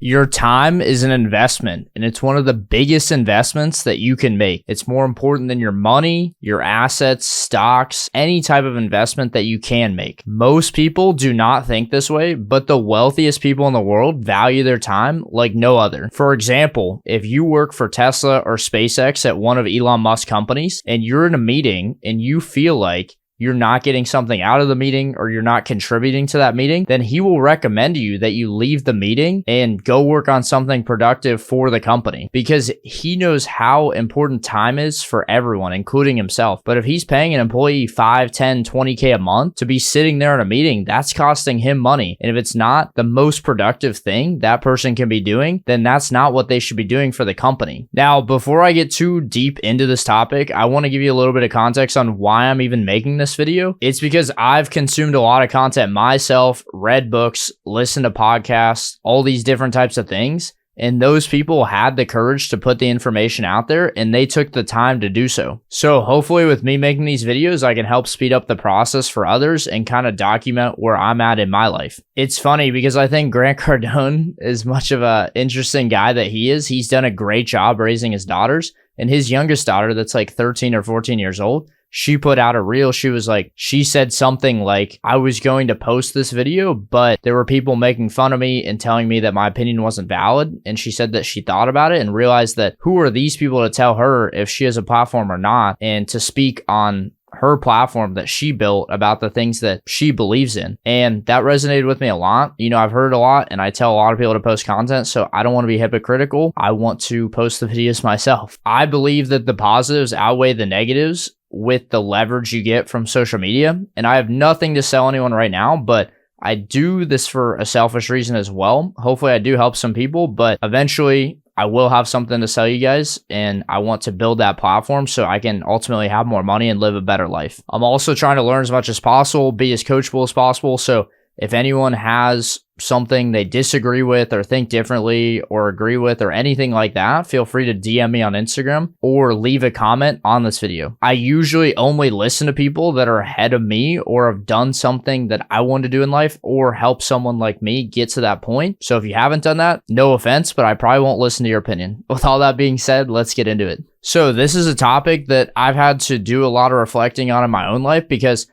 Your time is an investment, and it's one of the biggest investments that you can make. It's more important than your money, your assets, stocks, any type of investment that you can make. Most people do not think this way, but the wealthiest people in the world value their time like no other. For example, if you work for Tesla or SpaceX at one of Elon Musk's companies, and you're in a meeting and you feel like you're not getting something out of the meeting or you're not contributing to that meeting, then he will recommend to you that you leave the meeting and go work on something productive for the company, because he knows how important time is for everyone, including himself. But if he's paying an employee 5, 10, 20K a month to be sitting there in a meeting, that's costing him money. And if it's not the most productive thing that person can be doing, then that's not what they should be doing for the company. Now, before I get too deep into this topic, I want to give you a little bit of context on why I'm even making this video. It's because I've consumed a lot of content myself, read books, listened to podcasts, all these different types of things. And those people had the courage to put the information out there, and they took the time to do so. So hopefully with me making these videos, I can help speed up the process for others and kind of document where I'm at in my life. It's funny because I think Grant Cardone, as much of an interesting guy that he is, he's done a great job raising his daughters. And his youngest daughter, that's like 13 or 14 years old, she put out a reel. She said something like, I was going to post this video, but there were people making fun of me and telling me that my opinion wasn't valid. And she said that she thought about it and realized that who are these people to tell her if she has a platform or not, and to speak on her platform that she built about the things that she believes in. And that resonated with me a lot. You know, I've heard a lot, and I tell a lot of people to post content, so I don't want to be hypocritical. I want to post the videos myself. I believe that the positives outweigh the negatives with the leverage you get from social media. And I have nothing to sell anyone right now, but I do this for a selfish reason as well. Hopefully I do help some people, but eventually I will have something to sell you guys, and I want to build that platform so I can ultimately have more money and live a better life. I'm also trying to learn as much as possible, be as coachable as possible. So if anyone has something they disagree with or think differently or agree with or anything like that, feel free to DM me on Instagram or leave a comment on this video. I usually only listen to people that are ahead of me or have done something that I want to do in life or help someone like me get to that point. So if you haven't done that, no offense, but I probably won't listen to your opinion. With all that being said, let's get into it. So this is a topic that I've had to do a lot of reflecting on in my own life, because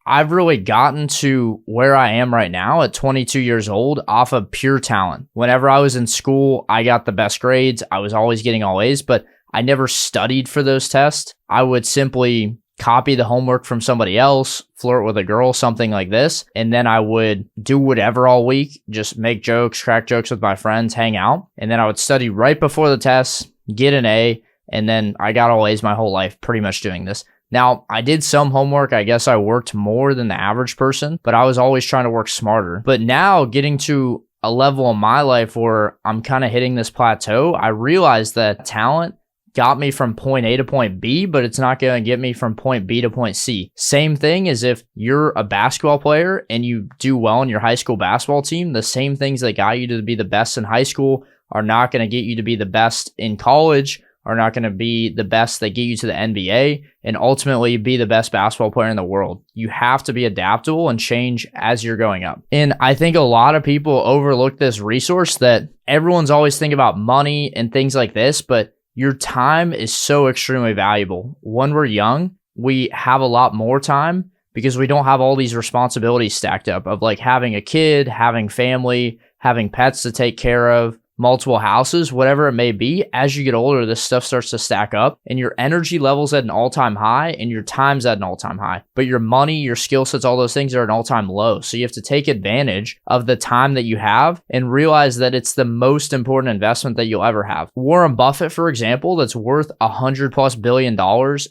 I've really gotten to where I am right now at 22 years old off of pure talent. Whenever I was in school, I got the best grades. I was always getting all A's, but I never studied for those tests. I would simply copy the homework from somebody else, flirt with a girl, something like this, and then I would do whatever all week, just make jokes, crack jokes with my friends, hang out, and then I would study right before the tests, get an A, and then I got all A's my whole life pretty much doing this. Now, I did some homework. I guess I worked more than the average person, but I was always trying to work smarter. But now, getting to a level in my life where I'm kind of hitting this plateau, I realized that talent got me from point A to point B, but it's not going to get me from point B to point C. Same thing as if you're a basketball player and you do well in your high school basketball team, the same things that got you to be the best in high school are not going to get you to be the best in college, are not going to be the best that get you to the NBA, and ultimately be the best basketball player in the world. You have to be adaptable and change as you're going up. And I think a lot of people overlook this resource that everyone's always thinking about money and things like this, but your time is so extremely valuable. When we're young, we have a lot more time because we don't have all these responsibilities stacked up of like having a kid, having family, having pets to take care of, multiple houses, whatever it may be. As you get older, this stuff starts to stack up and your energy level's at an all-time high and your time's at an all-time high. But your money, your skill sets, all those things are at an all-time low. So you have to take advantage of the time that you have and realize that it's the most important investment that you'll ever have. Warren Buffett, for example, that's worth $100+ billion,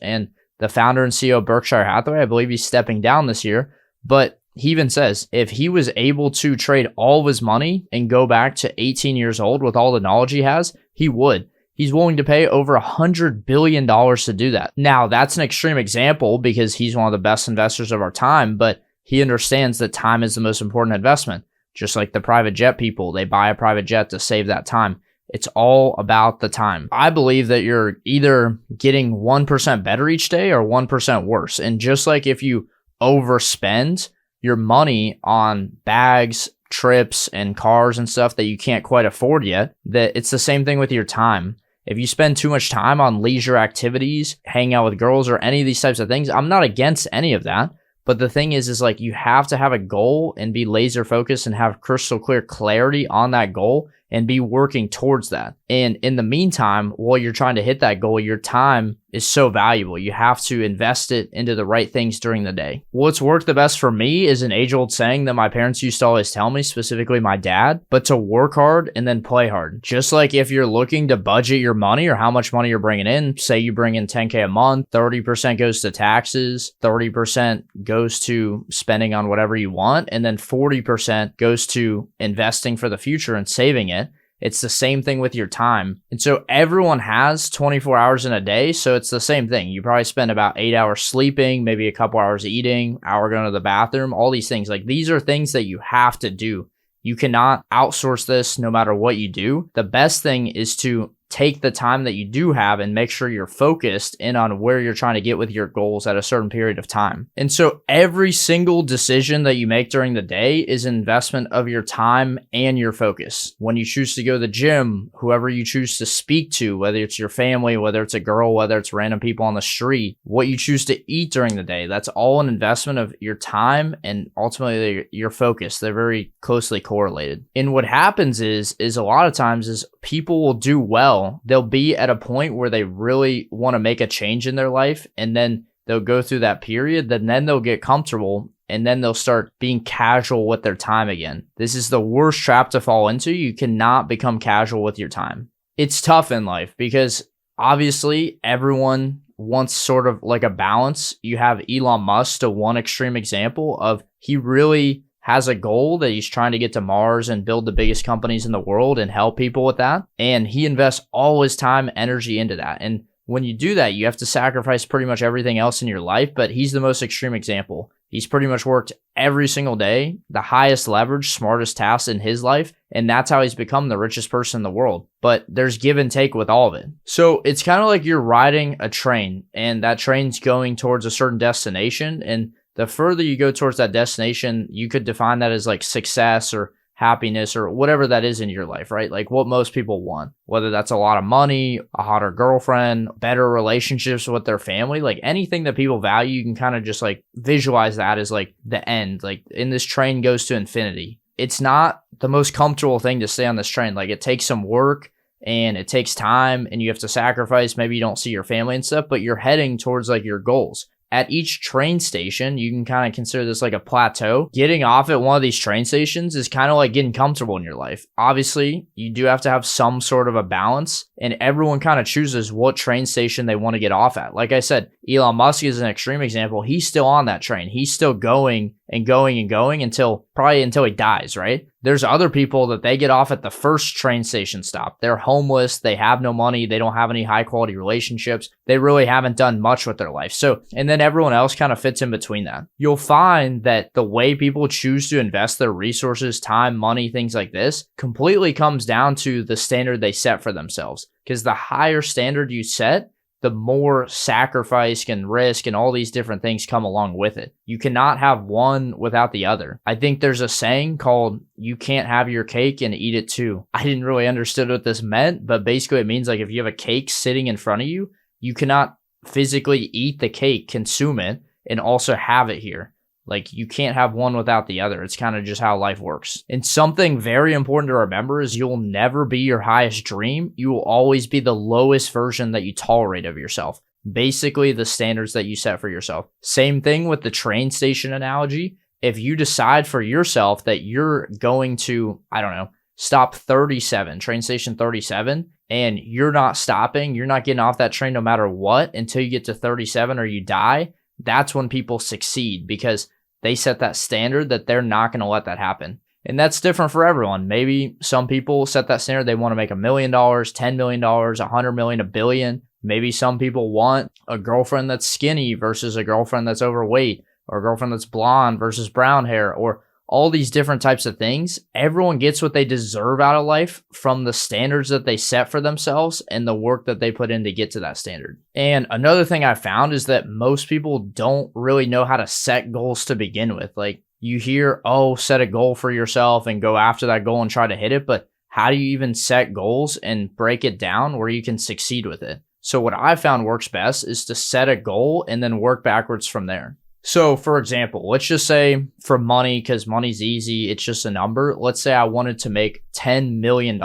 and the founder and CEO of Berkshire Hathaway, I believe he's stepping down this year, but he even says if he was able to trade all of his money and go back to 18 years old with all the knowledge he has, he would. He's willing to pay over $100 billion to do that. Now, that's an extreme example because he's one of the best investors of our time, but he understands that time is the most important investment. Just like the private jet people, they buy a private jet to save that time. It's all about the time. I believe that you're either getting 1% better each day or 1% worse. And just like if you overspend your money on bags, trips and cars and stuff that you can't quite afford yet, that it's the same thing with your time. If you spend too much time on leisure activities, hanging out with girls or any of these types of things, I'm not against any of that. But the thing is like you have to have a goal and be laser focused and have crystal clear clarity on that goal and be working towards that. And in the meantime, while you're trying to hit that goal, your time is so valuable. You have to invest it into the right things during the day. What's worked the best for me is an age-old saying that my parents used to always tell me, specifically my dad, but to work hard and then play hard. Just like if you're looking to budget your money or how much money you're bringing in, say you bring in $10K a month, 30% goes to taxes, 30% goes to spending on whatever you want, and then 40% goes to investing for the future and saving it. It's the same thing with your time. And so everyone has 24 hours in a day. So it's the same thing. You probably spend about 8 hours sleeping, maybe a couple hours eating, hour going to the bathroom, all these things. Like these are things that you have to do. You cannot outsource this no matter what you do. The best thing is to take the time that you do have and make sure you're focused in on where you're trying to get with your goals at a certain period of time. And so every single decision that you make during the day is an investment of your time and your focus. When you choose to go to the gym, whoever you choose to speak to, whether it's your family, whether it's a girl, whether it's random people on the street, what you choose to eat during the day, that's all an investment of your time and ultimately your focus. They're very closely correlated. And what happens is a lot of times is people will do well. They'll be at a point where they really want to make a change in their life, and then they'll go through that period, then they'll get comfortable, and then they'll start being casual with their time again. This is the worst trap to fall into. You cannot become casual with your time. It's tough in life because obviously everyone wants sort of like a balance. You have Elon Musk, to one extreme example of he really has a goal that he's trying to get to Mars and build the biggest companies in the world and help people with that. And he invests all his time, energy into that. And when you do that, you have to sacrifice pretty much everything else in your life. But he's the most extreme example. He's pretty much worked every single day, the highest leverage, smartest tasks in his life. And that's how he's become the richest person in the world. But there's give and take with all of it. So it's kind of like you're riding a train and that train's going towards a certain destination. And the further you go towards that destination, you could define that as like success or happiness or whatever that is in your life, right? Like what most people want, whether that's a lot of money, a hotter girlfriend, better relationships with their family, like anything that people value, you can kind of just like visualize that as like the end, like in this train goes to infinity. It's not the most comfortable thing to stay on this train. Like it takes some work and it takes time and you have to sacrifice. Maybe you don't see your family and stuff, but you're heading towards like your goals. At each train station, you can kind of consider this like a plateau. Getting off at one of these train stations is kind of like getting comfortable in your life. Obviously, you do have to have some sort of a balance, and everyone kind of chooses what train station they want to get off at. Like I said, Elon Musk is an extreme example. He's still on that train. He's still going and going and going until he dies, right? There's other people that they get off at the first train station stop. They're homeless. They have no money. They don't have any high quality relationships. They really haven't done much with their life. So, and then everyone else kind of fits in between that. You'll find that the way people choose to invest their resources, time, money, things like this completely comes down to the standard they set for themselves. Because the higher standard you set, the more sacrifice and risk and all these different things come along with it. You cannot have one without the other. I think there's a saying called, you can't have your cake and eat it too. I didn't really understand what this meant, but basically it means like if you have a cake sitting in front of you, you cannot physically eat the cake, consume it, and also have it here. Like you can't have one without the other. It's kind of just how life works. And something very important to remember is you'll never be your highest dream. You will always be the lowest version that you tolerate of yourself. Basically the standards that you set for yourself. Same thing with the train station analogy. If you decide for yourself that you're going to, I don't know, stop 37, train station 37, and you're not stopping, you're not getting off that train no matter what until you get to 37 or you die, that's when people succeed because they set that standard that they're not going to let that happen. And that's different for everyone. Maybe some people set that standard. They want to make $1 million, $10 million, $100 million, $1 billion. Maybe some people want a girlfriend that's skinny versus a girlfriend that's overweight, or a girlfriend that's blonde versus brown hair, or all these different types of things. Everyone gets what they deserve out of life from the standards that they set for themselves and the work that they put in to get to that standard. And another thing I found is that most people don't really know how to set goals to begin with. Like you hear, oh, set a goal for yourself and go after that goal and try to hit it. But how do you even set goals and break it down where you can succeed with it? So what I found works best is to set a goal and then work backwards from there. So for example, let's just say for money, because money's easy, it's just a number. Let's say I wanted to make $10 million.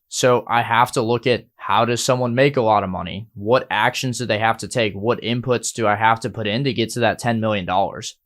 So I have to look at, how does someone make a lot of money? What actions do they have to take? What inputs do I have to put in to get to that $10 million?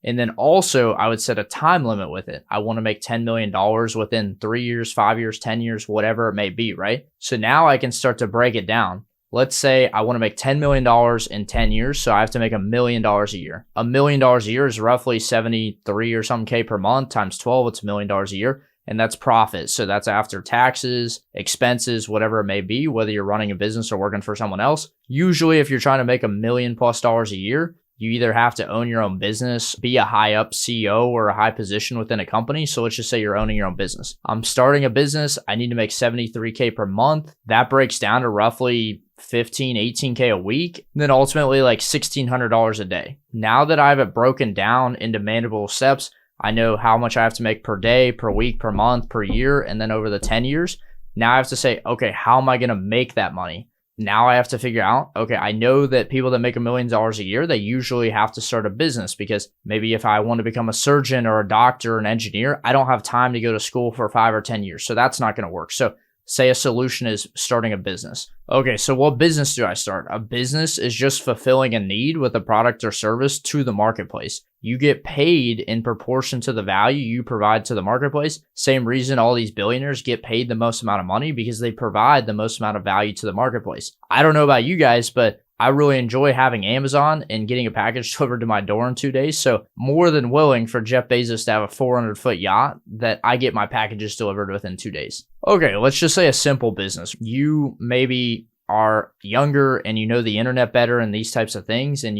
And then also I would set a time limit with it. I want to make $10 million within 3 years, 5 years, 10 years, whatever it may be, right? So now I can start to break it down. Let's say I want to make $10 million in 10 years, so I have to make $1 million a year. $1 million a year is roughly 73 or some K per month times 12, it's $1 million a year. And that's profit. So that's after taxes, expenses, whatever it may be, whether you're running a business or working for someone else. Usually, if you're trying to make $1 million+ a year, you either have to own your own business, be a high up CEO or a high position within a company. So let's just say you're owning your own business. I'm starting a business. I need to make 73K per month. That breaks down to roughly 15, 18K a week, and then ultimately like $1,600 a day. Now that I have it broken down into manageable steps, I know how much I have to make per day, per week, per month, per year, and then over the 10 years. Now I have to say, okay, how am I going to make that money? Now I have to figure out, okay, I know that people that make $1 million a year, they usually have to start a business, because maybe if I want to become a surgeon or a doctor or an engineer, I don't have time to go to school for 5 or 10 years. So that's not going to work. So say a solution is starting a business. Okay, so what business do I start? A business is just fulfilling a need with a product or service to the marketplace. You get paid in proportion to the value you provide to the marketplace. Same reason all these billionaires get paid the most amount of money, because they provide the most amount of value to the marketplace. I don't know about you guys, but I really enjoy having Amazon and getting a package delivered to my door in 2 days. So more than willing for Jeff Bezos to have a 400-foot yacht that I get my packages delivered within 2 days. Okay, let's just say a simple business. You maybe are younger and you know the internet better and these types of things, and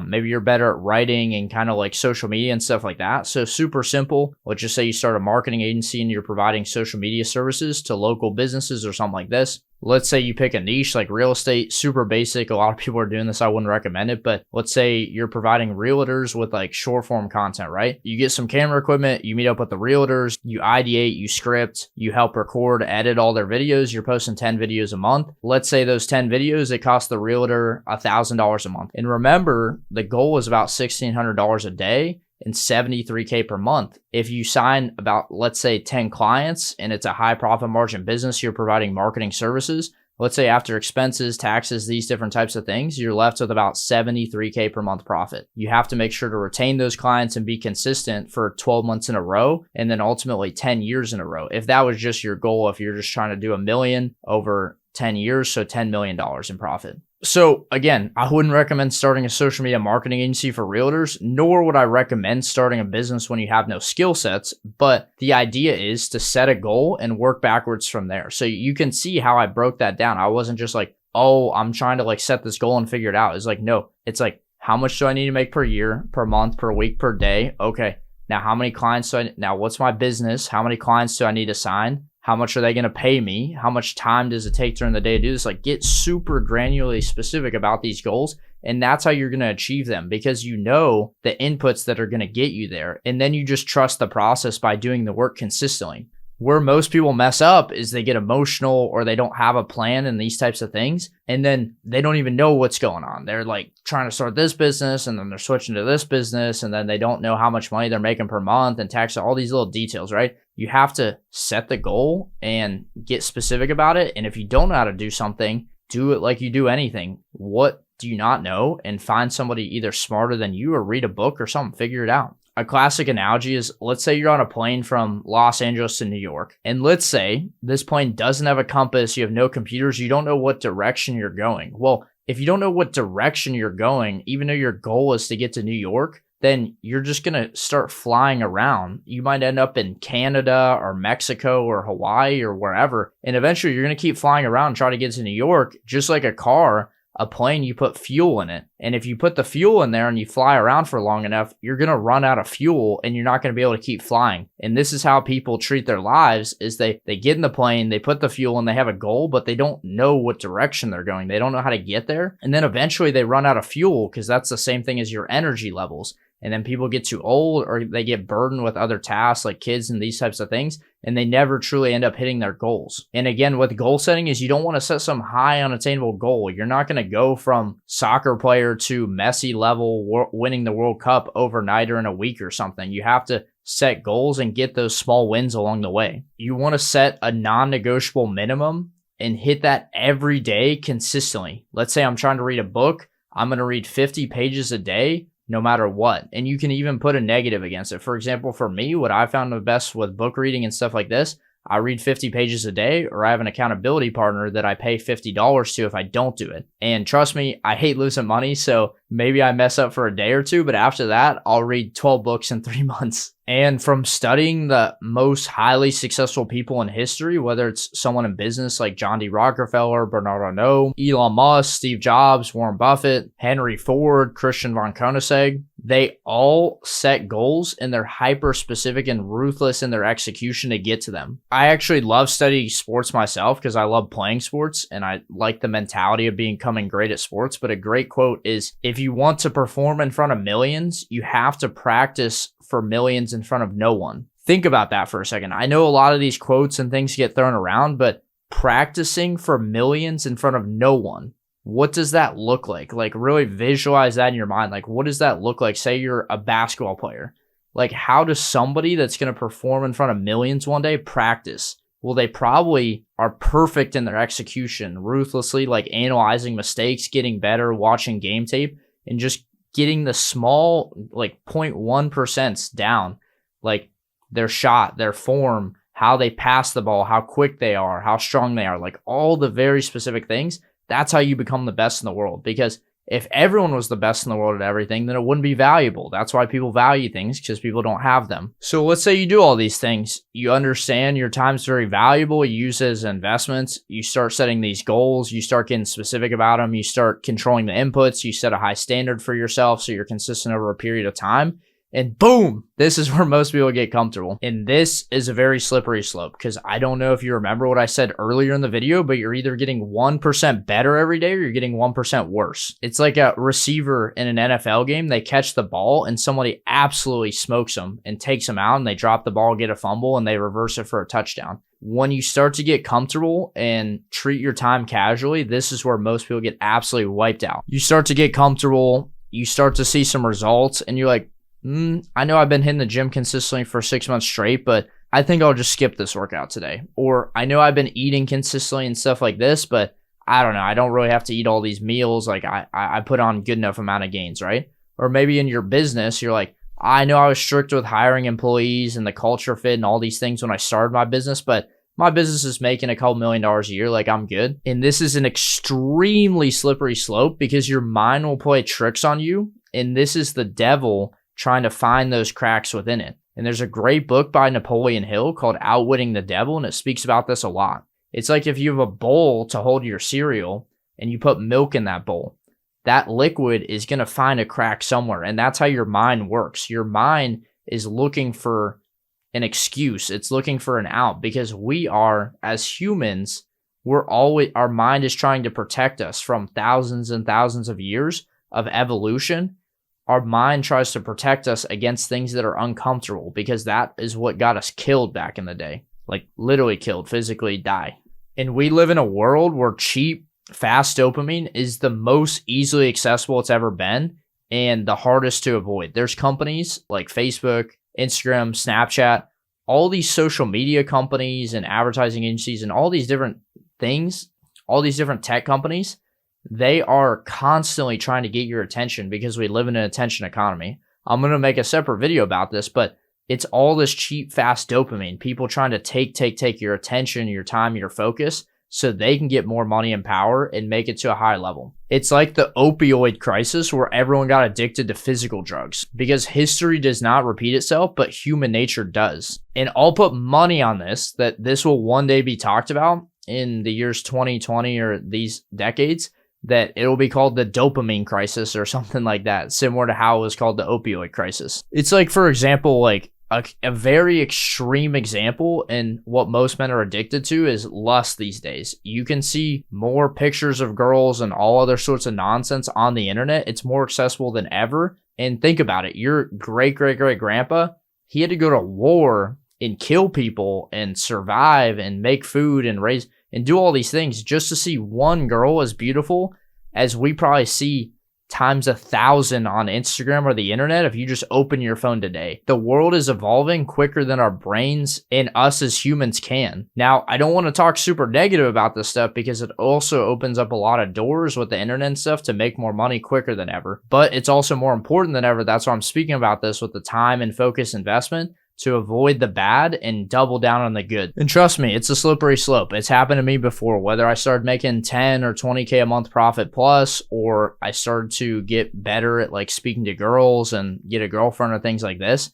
maybe you're better at writing and kind of like social media and stuff like that. So super simple. Let's just say you start a marketing agency and you're providing social media services to local businesses or something like this. Let's say you pick a niche like real estate, super basic. A lot of people are doing this. I wouldn't recommend it, but let's say you're providing realtors with like short form content, right? You get some camera equipment, you meet up with the realtors, you ideate, you script, you help record, edit all their videos. You're posting 10 videos a month. Let's say those 10 videos, it costs the realtor $1,000 a month. And remember, the goal is about $1,600 a day and 73K per month. If you sign about, let's say 10 clients and it's a high profit margin business, you're providing marketing services. Let's say after expenses, taxes, these different types of things, you're left with about 73K per month profit. You have to make sure to retain those clients and be consistent for 12 months in a row, and then ultimately 10 years in a row. If that was just your goal, if you're just trying to do $1 million over 10 years, so $10 million in profit. So again, I wouldn't recommend starting a social media marketing agency for realtors, nor would I recommend starting a business when you have no skill sets. But the idea is to set a goal and work backwards from there. So you can see how I broke that down. I wasn't just like, oh, I'm trying to like set this goal and figure it out. It's like, no, it's like, how much do I need to make per year, per month, per week, per day? Okay. Now, how many clients now what's my business? How many clients do I need to sign? How much are they going to pay me? How much time does it take during the day to do this? Like, get super granularly specific about these goals. And that's how you're going to achieve them, because you know the inputs that are going to get you there. And then you just trust the process by doing the work consistently. Where most people mess up is they get emotional or they don't have a plan and these types of things. And then they don't even know what's going on. They're like trying to start this business and then they're switching to this business, and then they don't know how much money they're making per month and tax, all these little details, right? You have to set the goal and get specific about it. And if you don't know how to do something, do it like you do anything. What do you not know? And find somebody either smarter than you or read a book or something, figure it out. A classic analogy is, let's say you're on a plane from Los Angeles to New York. And let's say this plane doesn't have a compass, you have no computers, you don't know what direction you're going. Well, if you don't know what direction you're going, even though your goal is to get to New York, then you're just going to start flying around. You might end up in Canada or Mexico or Hawaii or wherever. And eventually you're going to keep flying around and try to get to New York. Just like a car, a plane, you put fuel in it. And if you put the fuel in there and you fly around for long enough, you're going to run out of fuel and you're not going to be able to keep flying. And this is how people treat their lives, is they get in the plane, they put the fuel and they have a goal, but they don't know what direction they're going. They don't know how to get there. And then eventually they run out of fuel, because that's the same thing as your energy levels. And then people get too old or they get burdened with other tasks like kids and these types of things, and they never truly end up hitting their goals. And again, with goal setting is you don't want to set some high unattainable goal. You're not going to go from soccer player to Messi level winning the World Cup overnight or in a week or something. You have to set goals and get those small wins along the way. You want to set a non-negotiable minimum and hit that every day consistently. Let's say I'm trying to read a book. I'm going to read 50 pages a day no matter what. And you can even put a negative against it. For example, for me, what I found the best with book reading and stuff like this, I read 50 pages a day, or I have an accountability partner that I pay $50 to if I don't do it. And trust me, I hate losing money, so maybe I mess up for a day or two, but after that, I'll read 12 books in 3 months. And from studying the most highly successful people in history, whether it's someone in business like John D. Rockefeller, Bernard Arnault, Elon Musk, Steve Jobs, Warren Buffett, Henry Ford, Christian von Koenigsegg, they all set goals and they're hyper specific and ruthless in their execution to get to them. I actually love studying sports myself because I love playing sports and I like the mentality of becoming great at sports. But a great quote is, if you want to perform in front of millions, you have to practice for millions in front of no one. Think about that for a second. I know a lot of these quotes and things get thrown around, but practicing for millions in front of no one, what does that look like? Like, really visualize that in your mind. Like, what does that look like? Say you're a basketball player. Like, how does somebody that's going to perform in front of millions one day practice? Well, they probably are perfect in their execution, ruthlessly, like analyzing mistakes, getting better, watching game tape, and just getting the small, like 0.1% down, like their shot, their form, how they pass the ball, how quick they are, how strong they are, like all the very specific things. That's how you become the best in the world. Because if everyone was the best in the world at everything, then it wouldn't be valuable. That's why people value things, because people don't have them. So let's say you do all these things. You understand your time's very valuable. You use it as investments. You start setting these goals. You start getting specific about them. You start controlling the inputs. You set a high standard for yourself so you're consistent over a period of time. And boom, this is where most people get comfortable. And this is a very slippery slope, because I don't know if you remember what I said earlier in the video, but you're either getting 1% better every day or you're getting 1% worse. It's like a receiver in an NFL game. They catch the ball and somebody absolutely smokes them and takes them out, and they drop the ball, get a fumble, and they reverse it for a touchdown. When you start to get comfortable and treat your time casually, this is where most people get absolutely wiped out. You start to get comfortable, you start to see some results, and you're like, I know I've been hitting the gym consistently for 6 months straight, but I think I'll just skip this workout today. Or I know I've been eating consistently and stuff like this, but I don't know. I don't really have to eat all these meals. Like I put on good enough amount of gains, right? Or maybe in your business, you're like, I know I was strict with hiring employees and the culture fit and all these things when I started my business, but my business is making a couple $1 million a year. Like, I'm good. And this is an extremely slippery slope, because your mind will play tricks on you. And this is the devil trying to find those cracks within it. And there's a great book by Napoleon Hill called Outwitting the Devil, and it speaks about this a lot. It's like if you have a bowl to hold your cereal and you put milk in that bowl, that liquid is going to find a crack somewhere. And that's how your mind works. Your mind is looking for an excuse. It's looking for an out, because we are, as humans, our mind is trying to protect us from thousands and thousands of years of evolution. Our mind tries to protect us against things that are uncomfortable, because that is what got us killed back in the day. Like, literally killed, physically die. And we live in a world where cheap, fast dopamine is the most easily accessible it's ever been and the hardest to avoid. There's companies like Facebook, Instagram, Snapchat, all these social media companies and advertising agencies and all these different things, all these different tech companies, they are constantly trying to get your attention, because we live in an attention economy. I'm going to make a separate video about this, but it's all this cheap, fast dopamine. People trying to take your attention, your time, your focus, so they can get more money and power and make it to a high level. It's like the opioid crisis, where everyone got addicted to physical drugs, because history does not repeat itself, but human nature does. And I'll put money on this, that this will one day be talked about in the years 2020 or these decades, that it'll be called the dopamine crisis or something like that, similar to how it was called the opioid crisis. It's like, for example, like a very extreme example, and what most men are addicted to is lust these days. You can see more pictures of girls and all other sorts of nonsense on the internet. It's more accessible than ever, And think about it. Your great, great, great grandpa, he had to go to war and kill people and survive and make food and raise and do all these things just to see one girl as beautiful as we probably see times 1,000 on Instagram or the internet if you just open your phone today. The world is evolving quicker than our brains and us as humans can. Now, I don't want to talk super negative about this stuff because it also opens up a lot of doors with the internet and stuff to make more money quicker than ever. But it's also more important than ever. That's why I'm speaking about this with the time and focus investment to avoid the bad and double down on the good. And trust me, it's a slippery slope. It's happened to me before, whether I started making 10 or 20K a month profit plus, or I started to get better at like speaking to girls and get a girlfriend or things like this.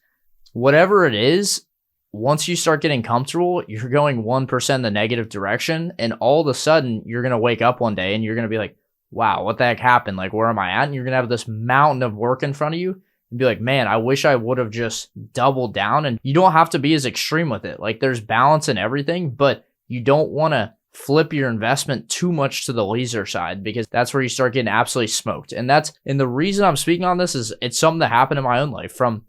Whatever it is, once you start getting comfortable, you're going 1% the negative direction. And all of a sudden you're going to wake up one day and you're going to be like, wow, what the heck happened? Like, where am I at? And you're going to have this mountain of work in front of you. And be like, man, I wish I would have just doubled down. And you don't have to be as extreme with it. Like, there's balance in everything, but you don't want to flip your investment too much to the laser side because that's where you start getting absolutely smoked. And the reason I'm speaking on this is it's something that happened in my own life. From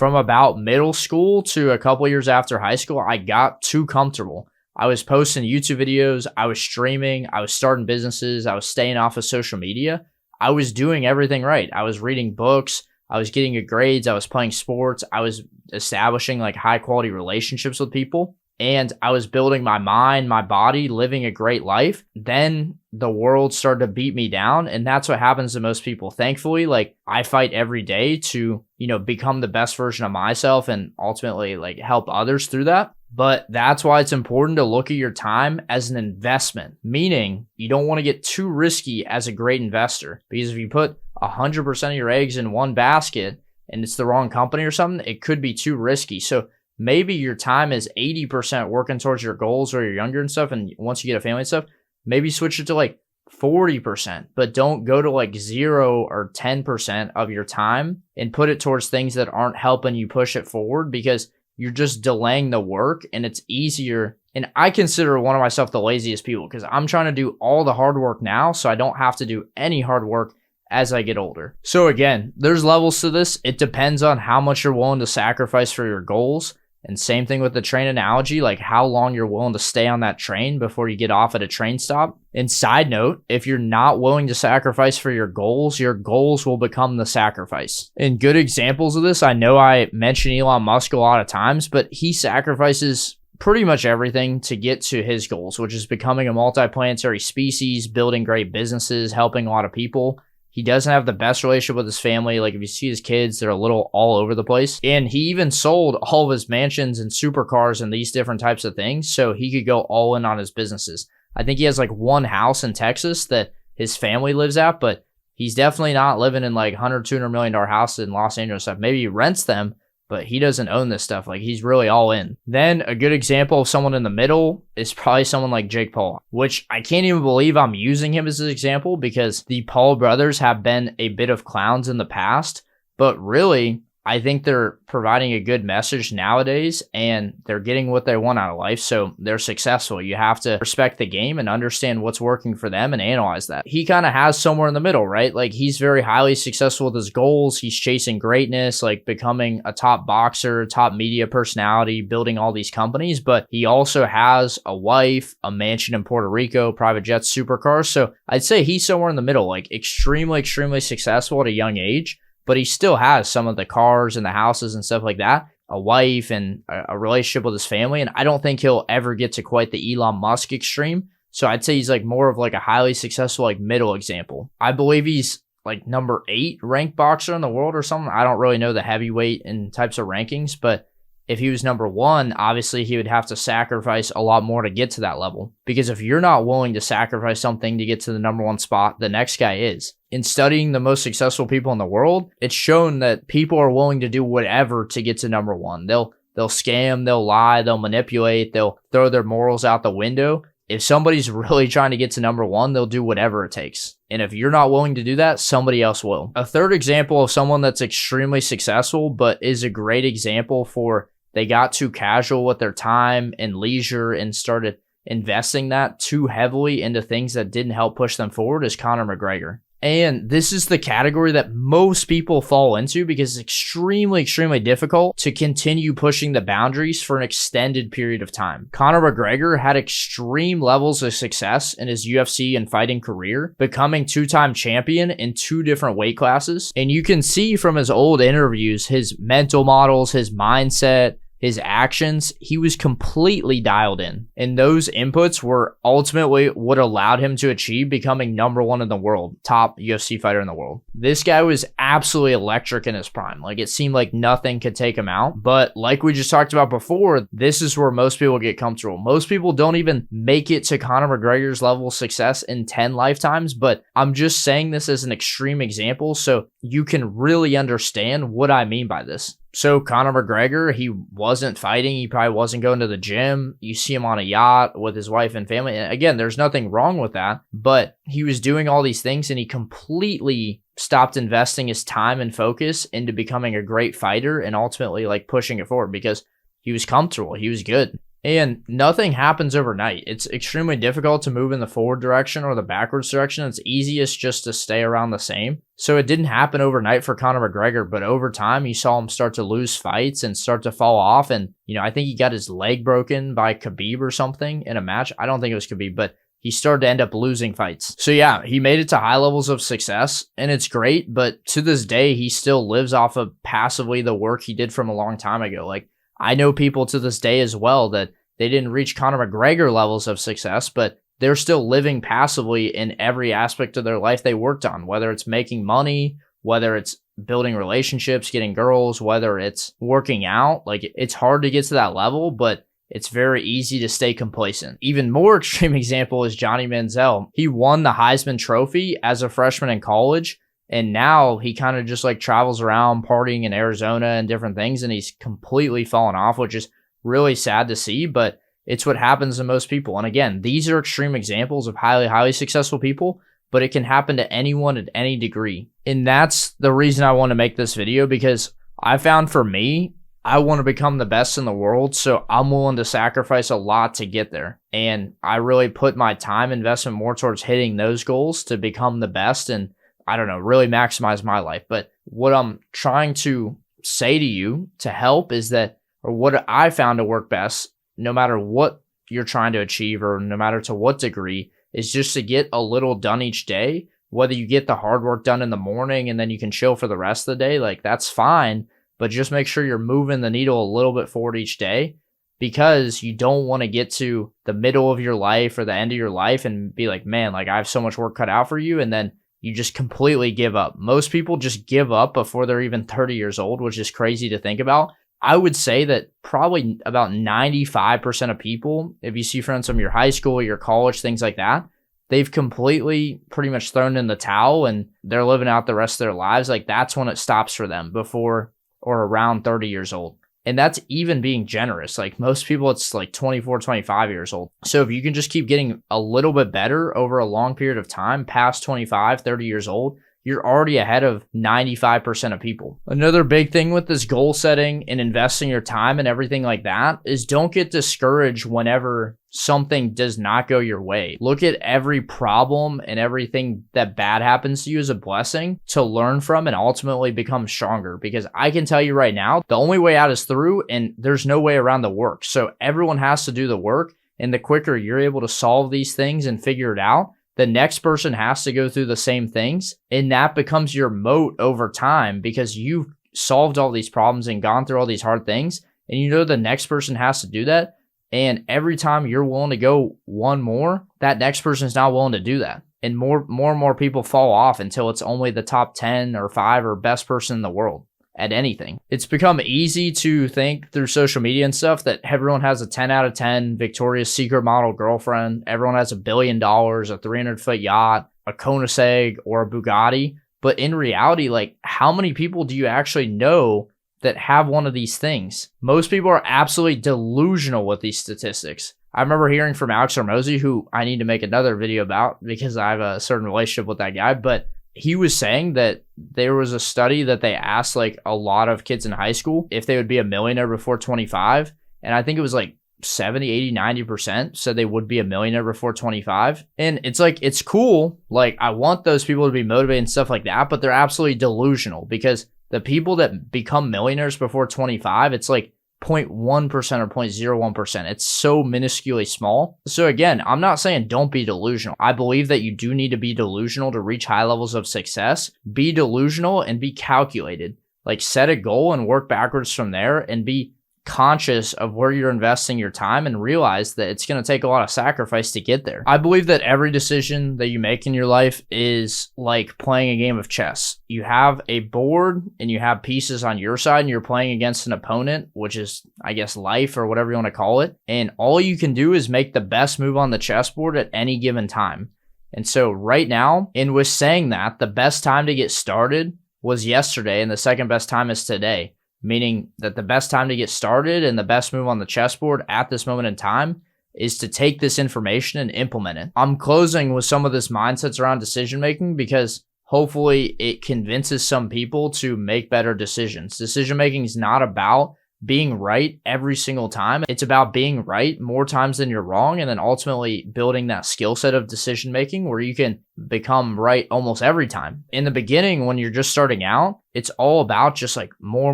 about middle school to a couple years after high school, I got too comfortable. I was posting YouTube videos, I was streaming, I was starting businesses, I was staying off of social media. I was doing everything right. I was reading books, I was getting good grades, I was playing sports, I was establishing like high quality relationships with people, and I was building my mind, my body, living a great life. Then the world started to beat me down, and that's what happens to most people. Thankfully, like, I fight every day to, become the best version of myself and ultimately like help others through that. But that's why it's important to look at your time as an investment, meaning you don't want to get too risky as a great investor, because if you put 100% of your eggs in one basket and it's the wrong company or something, it could be too risky. So maybe your time is 80% working towards your goals or you're younger and stuff. And once you get a family and stuff, maybe switch it to like 40%, but don't go to like 0 or 10% of your time and put it towards things that aren't helping you push it forward, because you're just delaying the work and it's easier. And I consider one of myself the laziest people because I'm trying to do all the hard work now so I don't have to do any hard work as I get older. So again, there's levels to this. It depends on how much you're willing to sacrifice for your goals. And same thing with the train analogy, like how long you're willing to stay on that train before you get off at a train stop. And side note, if you're not willing to sacrifice for your goals will become the sacrifice. And good examples of this, I know I mention Elon Musk a lot of times, but he sacrifices pretty much everything to get to his goals, which is becoming a multiplanetary species, building great businesses, helping a lot of people. He doesn't have the best relationship with his family. Like, if you see his kids, they're a little all over the place. And he even sold all of his mansions and supercars and these different types of things so he could go all in on his businesses. I think he has like one house in Texas that his family lives at, but he's definitely not living in like $100, $200 million house in Los Angeles stuff. Maybe he rents them, but he doesn't own this stuff. Like, he's really all in. Then a good example of someone in the middle is probably someone like Jake Paul, which I can't even believe I'm using him as an example because the Paul brothers have been a bit of clowns in the past, but really, I think they're providing a good message nowadays and they're getting what they want out of life. So they're successful. You have to respect the game and understand what's working for them and analyze that. He kind of has somewhere in the middle, right? Like, he's very highly successful with his goals. He's chasing greatness, like becoming a top boxer, top media personality, building all these companies. But he also has a wife, a mansion in Puerto Rico, private jets, supercars. So I'd say he's somewhere in the middle, like extremely, extremely successful at a young age. But he still has some of the cars and the houses and stuff like that, a wife and a relationship with his family. And I don't think he'll ever get to quite the Elon Musk extreme. So I'd say he's like more of like a highly successful, like middle example. I believe he's like number 8 ranked boxer in the world or something. I don't really know the heavyweight and types of rankings, but if he was number 1, obviously he would have to sacrifice a lot more to get to that level. Because if you're not willing to sacrifice something to get to the number 1 spot, the next guy is. In studying the most successful people in the world, it's shown that people are willing to do whatever to get to number 1. They'll scam, they'll lie, they'll manipulate, they'll throw their morals out the window. If somebody's really trying to get to number 1, they'll do whatever it takes. And if you're not willing to do that, somebody else will. A third example of someone that's extremely successful, but is a great example for they got too casual with their time and leisure and started investing that too heavily into things that didn't help push them forward is Conor McGregor. And this is the category that most people fall into because it's extremely, extremely difficult to continue pushing the boundaries for an extended period of time. Conor McGregor had extreme levels of success in his UFC and fighting career, becoming two-time champion in 2 different weight classes. And you can see from his old interviews, his mental models, his mindset, his actions, he was completely dialed in. And those inputs were ultimately what allowed him to achieve becoming #1 in the world, top UFC fighter in the world. This guy was absolutely electric in his prime. Like, it seemed like nothing could take him out. But like we just talked about before, this is where most people get comfortable. Most people don't even make it to Conor McGregor's level of success in 10 lifetimes, but I'm just saying this as an extreme example so you can really understand what I mean by this. So Conor McGregor, he wasn't fighting. He probably wasn't going to the gym. You see him on a yacht with his wife and family. And again, there's nothing wrong with that, but he was doing all these things and he completely stopped investing his time and focus into becoming a great fighter and ultimately like pushing it forward because he was comfortable. He was good. And nothing happens overnight. It's extremely difficult to move in the forward direction or the backwards direction. It's easiest just to stay around the same. So it didn't happen overnight for Conor McGregor, but over time you saw him start to lose fights and start to fall off. And, I think he got his leg broken by Khabib or something in a match. I don't think it was Khabib, but he started to end up losing fights. So yeah, he made it to high levels of success and it's great, but to this day, he still lives off of passively the work he did from a long time ago. Like, I know people to this day as well that they didn't reach Conor McGregor levels of success, but they're still living passively in every aspect of their life they worked on, whether it's making money, whether it's building relationships, getting girls, whether it's working out. Like, it's hard to get to that level, but it's very easy to stay complacent. Even more extreme example is Johnny Manziel. He won the Heisman Trophy as a freshman in college, and now he kind of just like travels around partying in Arizona and different things, and he's completely fallen off, which is really sad to see, but it's what happens to most people. And again, these are extreme examples of highly, highly successful people, but it can happen to anyone at any degree. And that's the reason I want to make this video, because I found for me, I want to become the best in the world, so I'm willing to sacrifice a lot to get there. And I really put my time investment more towards hitting those goals to become the best and, I don't know, really maximize my life. But what I'm trying to say to you to help is that, or what I found to work best, no matter what you're trying to achieve or no matter to what degree, is just to get a little done each day. Whether you get the hard work done in the morning and then you can chill for the rest of the day, like, that's fine. But just make sure you're moving the needle a little bit forward each day, because you don't want to get to the middle of your life or the end of your life and be like, man, like, I have so much work cut out for you. And then you just completely give up. Most people just give up before they're even 30 years old, which is crazy to think about. I would say that probably about 95% of people, if you see friends from your high school, your college, things like that, they've completely pretty much thrown in the towel and they're living out the rest of their lives. Like, that's when it stops for them, before or around 30 years old. And that's even being generous. Like, most people, it's like 24, 25 years old. So if you can just keep getting a little bit better over a long period of time, past 25, 30 years old, you're already ahead of 95% of people. Another big thing with this goal setting and investing your time and everything like that is don't get discouraged whenever something does not go your way. Look at every problem and everything that bad happens to you as a blessing to learn from and ultimately become stronger. Because I can tell you right now, the only way out is through, and there's no way around the work. So everyone has to do the work, and the quicker you're able to solve these things and figure it out, the next person has to go through the same things, and that becomes your moat over time because you've solved all these problems and gone through all these hard things, and you know the next person has to do that. And every time you're willing to go one more, that next person is now willing to do that. And more and more people fall off until it's only the top 10 or 5 or best person in the world at anything. It's become easy to think through social media and stuff that everyone has a 10 out of 10 Victoria's Secret model girlfriend. Everyone has $1 billion, a 300-foot yacht, a Koenigsegg, or a Bugatti. But in reality, like, how many people do you actually know that have one of these things? Most people are absolutely delusional with these statistics. I remember hearing from Alex Hormozi, who I need to make another video about because I have a certain relationship with that guy, but he was saying that there was a study that they asked like a lot of kids in high school if they would be a millionaire before 25. And I think it was like 70, 80, 90% said they would be a millionaire before 25. And it's like, it's cool. Like, I want those people to be motivated and stuff like that, but they're absolutely delusional, because the people that become millionaires before 25, it's like 0.1% or 0.01%. It's so minusculely small. So again, I'm not saying don't be delusional. I believe that you do need to be delusional to reach high levels of success. Be delusional and be calculated. Like, set a goal and work backwards from there, and be conscious of where you're investing your time, and realize that it's going to take a lot of sacrifice to get there. I believe that every decision that you make in your life is like playing a game of chess. You have a board and you have pieces on your side, and you're playing against an opponent, which is, I guess, life or whatever you want to call it. And all you can do is make the best move on the chessboard at any given time. And so right now, and with saying that, the best time to get started was yesterday, and the second best time is today. Meaning that the best time to get started and the best move on the chessboard at this moment in time is to take this information and implement it. I'm closing with some of this mindsets around decision making, because hopefully it convinces some people to make better decisions. Decision making is not about being right every single time. It's about being right more times than you're wrong, and then ultimately building that skill set of decision making where you can become right almost every time. In the beginning, when you're just starting out, it's all about just like more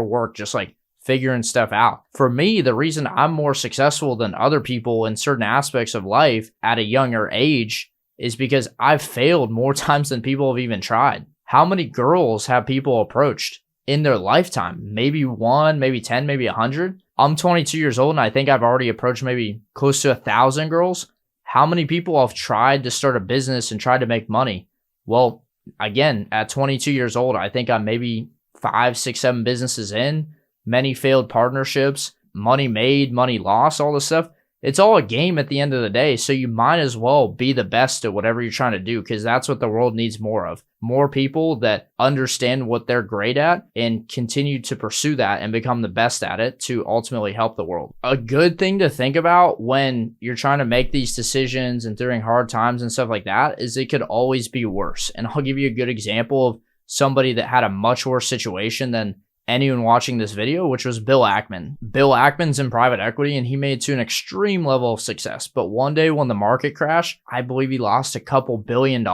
work, just like figuring stuff out. For me, the reason I'm more successful than other people in certain aspects of life at a younger age is because I've failed more times than people have even tried. How many girls have people approached in their lifetime? Maybe 1, maybe 10, maybe 100. I'm 22 years old, and I think I've already approached maybe close to 1,000 girls. How many people have tried to start a business and tried to make money? Well, again, at 22 years old, I think I'm maybe 5, 6, 7 businesses in, many failed partnerships, money made, money lost, all this stuff. It's all a game at the end of the day. So you might as well be the best at whatever you're trying to do, because that's what the world needs more of. More people that understand what they're great at and continue to pursue that and become the best at it to ultimately help the world. A good thing to think about when you're trying to make these decisions and during hard times and stuff like that is it could always be worse. And I'll give you a good example of somebody that had a much worse situation than anyone watching this video, which was Bill Ackman. Bill Ackman's in private equity, and he made it to an extreme level of success. But one day when the market crashed, I believe he lost a couple $1 billion.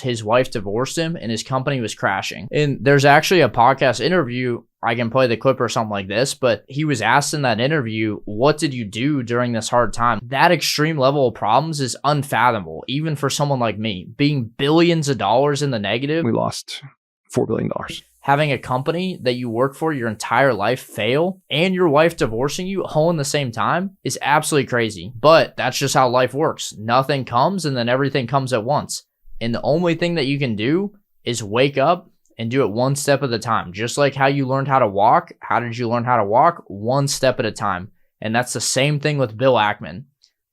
His wife divorced him, and his company was crashing. And there's actually a podcast interview, I can play the clip or something like this, but he was asked in that interview, what did you do during this hard time? That extreme level of problems is unfathomable, even for someone like me. Being billions of dollars in the negative. We lost $4 billion. Having a company that you work for your entire life fail, and your wife divorcing you all in the same time is absolutely crazy. But that's just how life works. Nothing comes and then everything comes at once. And the only thing that you can do is wake up and do it one step at a time. Just like how you learned how to walk. How did you learn how to walk? One step at a time. And that's the same thing with Bill Ackman.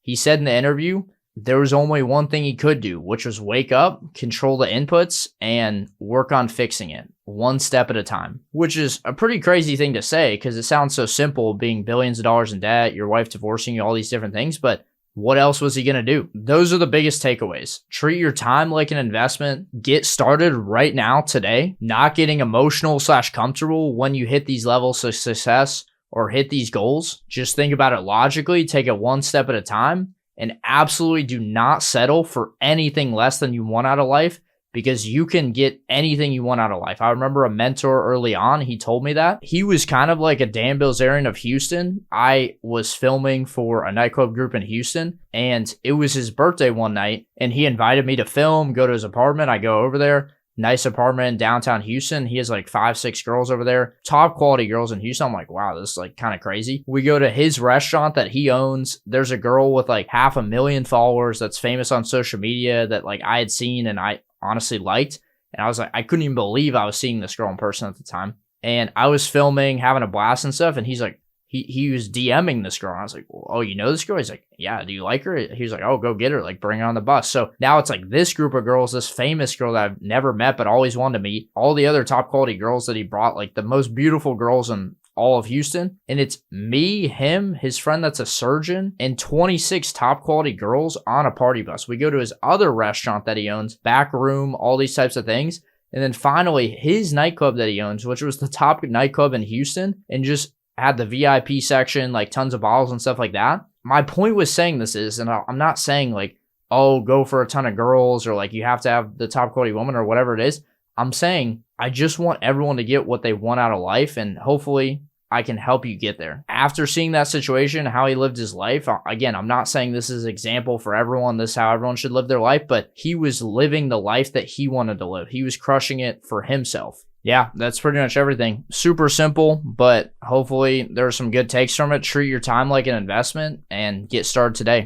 He said in the interview, there was only one thing he could do, which was wake up, control the inputs, and work on fixing it one step at a time, which is a pretty crazy thing to say because it sounds so simple, being billions of dollars in debt, your wife divorcing you, all these different things. But what else was he going to do? Those are the biggest takeaways. Treat your time like an investment. Get started right now, today, not getting emotional / comfortable when you hit these levels of success or hit these goals. Just think about it logically, take it one step at a time. And absolutely do not settle for anything less than you want out of life, because you can get anything you want out of life. I remember a mentor early on, he told me that. He was kind of like a Dan Bilzerian of Houston. I was filming for a nightclub group in Houston, and it was his birthday one night, and he invited me to film, go to his apartment. I go over there. Nice apartment in downtown Houston. He has like 5, 6 girls over there. Top quality girls in Houston. I'm like, wow, this is like kind of crazy. We go to his restaurant that he owns. There's a girl with like 500,000 followers that's famous on social media that like I had seen and I honestly liked. And I was like, I couldn't even believe I was seeing this girl in person at the time. And I was filming, having a blast and stuff. And he's like, he was DMing this girl. And I was like, oh, you know this girl? He's like, yeah, do you like her? He's like, oh, go get her. Like, bring her on the bus. So now it's like this group of girls, this famous girl that I've never met but always wanted to meet. All the other top quality girls that he brought, like the most beautiful girls in all of Houston. And it's me, him, his friend that's a surgeon, and 26 top quality girls on a party bus. We go to his other restaurant that he owns, back room, all these types of things. And then finally, his nightclub that he owns, which was the top nightclub in Houston, and just had the VIP section, like tons of bottles and stuff like that. My point with saying this is, and I'm not saying like, oh, go for a ton of girls or like you have to have the top quality woman or whatever it is. I'm saying I just want everyone to get what they want out of life, and hopefully I can help you get there. After seeing that situation, how he lived his life, again, I'm not saying this is an example for everyone, this is how everyone should live their life, but he was living the life that he wanted to live. He was crushing it for himself. Yeah, that's pretty much everything. Super simple, but hopefully there are some good takes from it. Treat your time like an investment and get started today.